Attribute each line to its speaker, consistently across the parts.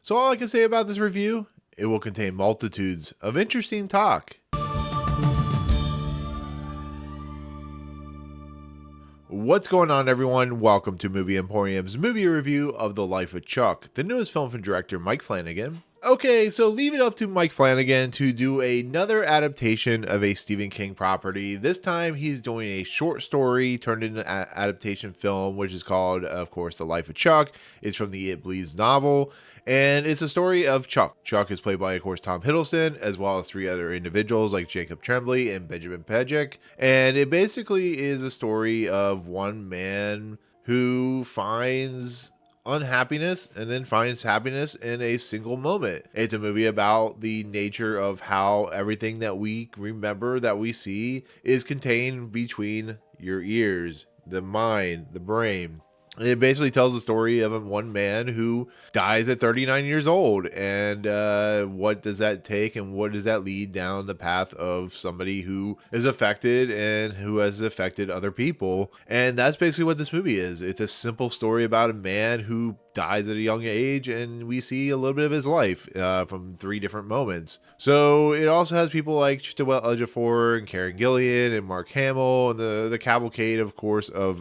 Speaker 1: So all I can say about this review, it will contain multitudes of interesting talk. What's going on, everyone? Welcome to Movie Emporium's movie review of The Life of Chuck, the newest film from director Mike Flanagan. Okay, so leave it up to Mike Flanagan to do another adaptation of a Stephen King property. This time he's doing a short story turned into an adaptation film, which is called, of course, The Life of Chuck. It's from the It Bleeds novel, and it's a story of Chuck. Chuck is played by, of course, Tom Hiddleston, as well as three other individuals like Jacob Tremblay and Benjamin Pajak. And it basically is a story of one man who finds unhappiness and then finds happiness in a single moment. It's a movie about the nature of how everything that we remember, that we see, is contained between your ears, the mind, the brain. It basically tells the story of one man who dies at 39 years old, and what does that take, and what does that lead down the path of somebody who is affected and who has affected other people. And that's basically what this movie is. It's a simple story about a man who dies at a young age, and we see a little bit of his life from three different moments. So it also has people like Chiwetel Ejiofor and Karen Guillén and Mark Hamill, and the cavalcade, of course, of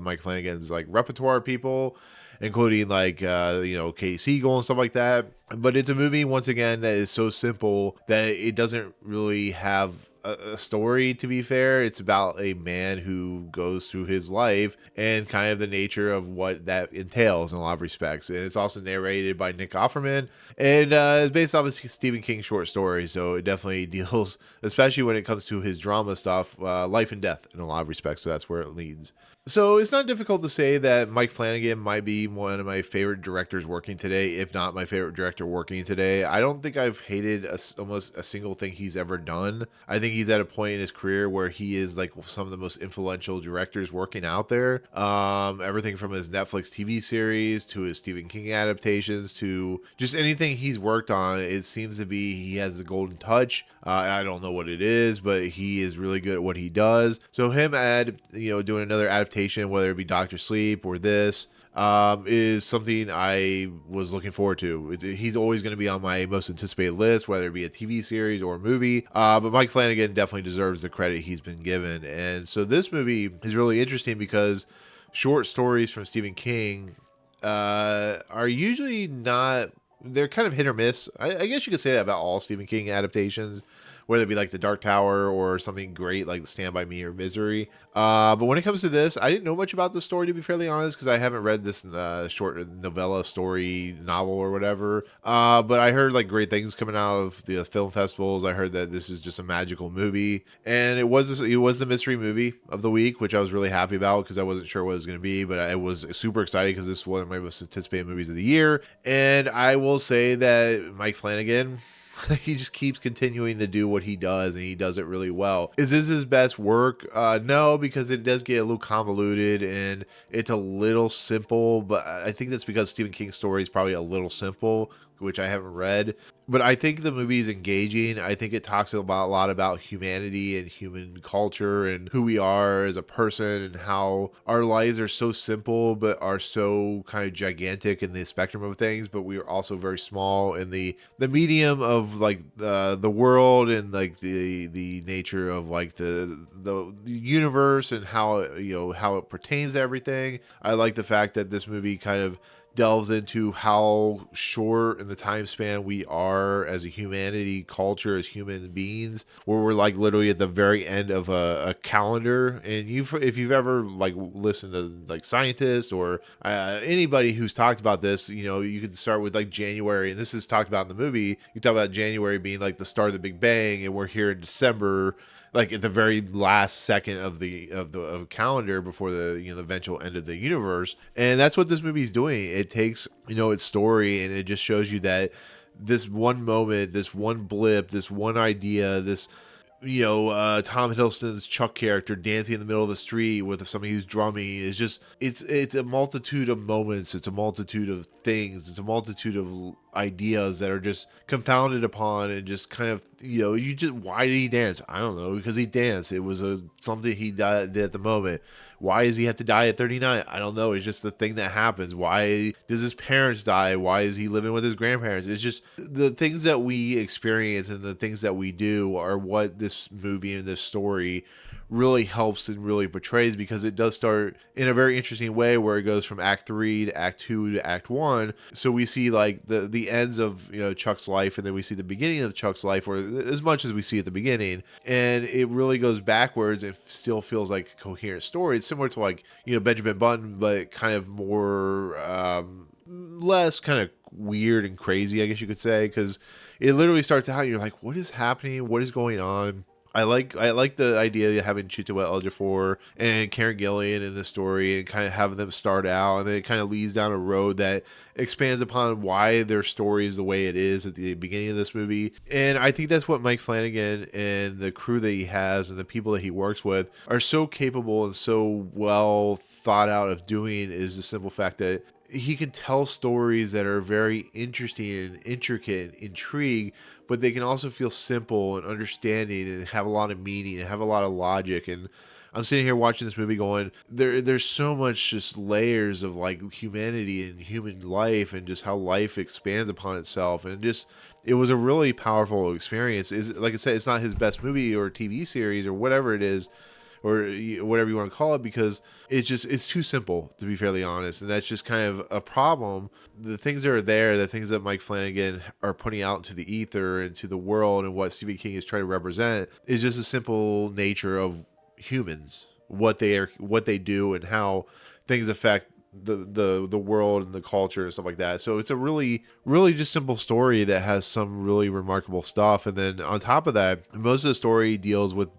Speaker 1: Mike Flanagan's like repertoire people, including like Katie Siegel and stuff like that. But it's a movie, once again, that is so simple that it doesn't really have a story, to be fair. It's about a man who goes through his life and kind of the nature of what that entails in a lot of respects. And it's also narrated by Nick Offerman, and it's based off of Stephen King short story, so it definitely deals, especially when it comes to his drama stuff, life and death in a lot of respects. So that's where it leads. So it's not difficult to say that Mike Flanagan might be one of my favorite directors working today, if not my favorite director working today. I don't think I've hated almost a single thing he's ever done. I think he's at a point in his career where he is like some of the most influential directors working out there. Everything from his Netflix TV series to his Stephen King adaptations to just anything he's worked on, it seems to be he has the golden touch. I don't know what it is, but he is really good at what he does. So him doing another adaptation, whether it be Dr. Sleep or this, is something I was looking forward to. He's always going to be on my most anticipated list, whether it be a TV series or a movie. But Mike Flanagan definitely deserves the credit he's been given. And so this movie is really interesting because short stories from Stephen King are usually not, they're kind of hit or miss. I guess you could say that about all Stephen King adaptations, whether it be like The Dark Tower or something great like Stand By Me or Misery. But when it comes to this, I didn't know much about the story, to be fairly honest, because I haven't read this short novella story novel or whatever. But I heard like great things coming out of the film festivals. I heard that this is just a magical movie, and it was the mystery movie of the week, which I was really happy about because I wasn't sure what it was going to be, but I was super excited because this is one of my most anticipated movies of the year. And I will say that Mike Flanagan, he just keeps continuing to do what he does, and he does it really well. Is this his best work? No, because it does get a little convoluted and it's a little simple, but I think that's because Stephen King's story is probably a little simple, which I haven't read. But I think the movie is engaging. I think it talks a lot about humanity and human culture and who we are as a person and how our lives are so simple but are so kind of gigantic in the spectrum of things, but we are also very small in the medium of like the world and like the nature of like the universe and how it pertains to everything. I like the fact that this movie kind of delves into how short in the time span we are as a humanity culture, as human beings, where we're like literally at the very end of a calendar. And if you've ever like listened to like scientists or anybody who's talked about this, you could start with like January, and this is talked about in the movie. You talk about January being like the start of the Big Bang, and we're here in December, like at the very last second of the calendar before the eventual end of the universe. And that's what this movie is doing. It takes its story, and it just shows you that this one moment, this one blip, this one idea, this Tom Hiddleston's Chuck character dancing in the middle of the street with somebody who's drumming is just, it's a multitude of moments. It's a multitude of things. It's a multitude ideas that are just confounded upon and just kind of, why did he dance? I don't know, because he danced. It was something he did at the moment. Why does he have to die at 39? I don't know. It's just the thing that happens. Why does his parents die? Why is he living with his grandparents? It's just the things that we experience and the things that we do are what this movie and this story really helps and really portrays, because it does start in a very interesting way where it goes from act 3 to act 2 to act 1. So we see like the ends of Chuck's life, and then we see the beginning of Chuck's life, or as much as we see at the beginning, and it really goes backwards. It still feels like a coherent story. It's similar to like Benjamin Button, but kind of more less kind of weird and crazy, I guess you could say, because it literally starts out, you're like, what is happening? What is going on? I like the idea of having Chiwetel Ejiofor and Karen Gillan in the story, and kind of having them start out, and then it kind of leads down a road that expands upon why their story is the way it is at the beginning of this movie. And I think that's what Mike Flanagan and the crew that he has and the people that he works with are so capable and so well thought out of doing, is the simple fact that he can tell stories that are very interesting and intricate and intrigue, but they can also feel simple and understanding and have a lot of meaning and have a lot of logic. And I'm sitting here watching this movie going, there's so much just layers of like humanity and human life and just how life expands upon itself. And just, it was a really powerful experience. Like I said, it's not his best movie or TV series or whatever it is, or whatever you want to call it, because it's too simple, to be fairly honest. And that's just kind of a problem. The things that are there, the things that Mike Flanagan are putting out into the ether, into the world, and what Stephen King is trying to represent is just a simple nature of humans, what they do, and how things affect the world and the culture and stuff like that. So it's a really, really just simple story that has some really remarkable stuff. And then on top of that, most of the story deals with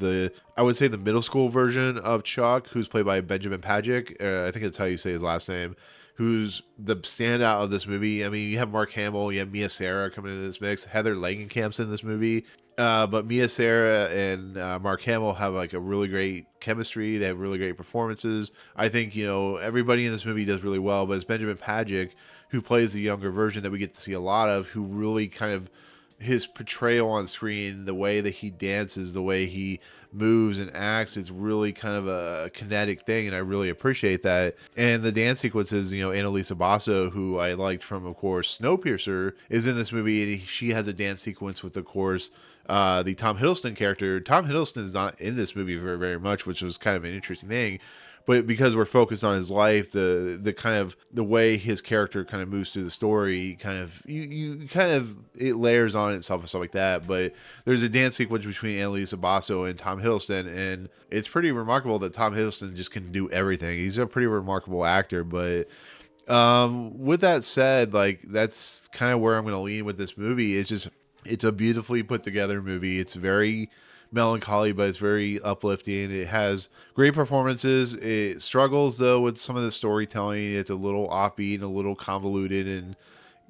Speaker 1: I would say the middle school version of Chuck, who's played by Benjamin Pajak. I think that's how you say his last name, who's the standout of this movie. I mean, you have Mark Hamill, you have Sara coming into this mix. Heather Langenkamp's in this movie. But Sara and Mark Hamill have like a really great chemistry. They have really great performances. I think, everybody in this movie does really well, but it's Benjamin Pajak who plays the younger version that we get to see a lot of, who really kind of, his portrayal on screen, the way that he dances, the way he moves and acts, it's really kind of a kinetic thing, and I really appreciate that. And the dance sequences, Annalise Basso, who I liked from, of course, Snowpiercer, is in this movie, and she has a dance sequence with, of course, the Tom Hiddleston character. Tom Hiddleston is not in this movie very, very much, which was kind of an interesting thing. But because we're focused on his life, the kind of the way his character kind of moves through the story, kind of it layers on itself and stuff like that. But there's a dance sequence between Annalise Basso and Tom Hiddleston, and it's pretty remarkable that Tom Hiddleston just can do everything. He's a pretty remarkable actor. But with that said, like, that's kind of where I'm going to lean with this movie. It's a beautifully put together movie. It's very melancholy, but it's very uplifting. It has great performances. It struggles though with some of the storytelling. It's a little offbeat and a little convoluted, and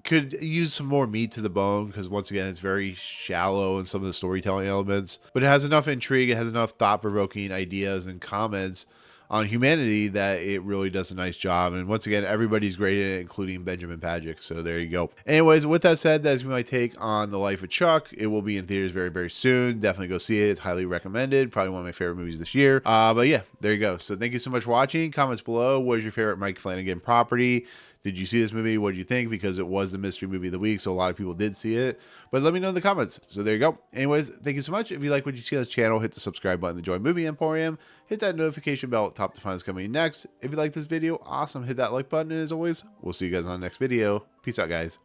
Speaker 1: could use some more meat to the bone, because once again, it's very shallow in some of the storytelling elements. But it has enough intrigue, it has enough thought-provoking ideas and comments on humanity that it really does a nice job. And once again, everybody's great in it, including Benjamin Pajak. So there you go. Anyways, with that said, that's my take on The Life of Chuck. It will be in theaters very, very soon. Definitely go see it. It's highly recommended. Probably one of my favorite movies this year. But yeah, there you go. So thank you so much for watching. Comments below. What is your favorite Mike Flanagan property? Did you see this movie? What did you think? Because it was the mystery movie of the week, so a lot of people did see it. But let me know in the comments. So there you go. Anyways, thank you so much. If you like what you see on this channel, hit the subscribe button to join Movie Emporium. Hit that notification bell at top to find what's coming next. If you like this video, awesome. Hit that like button. And as always, we'll see you guys on the next video. Peace out, guys.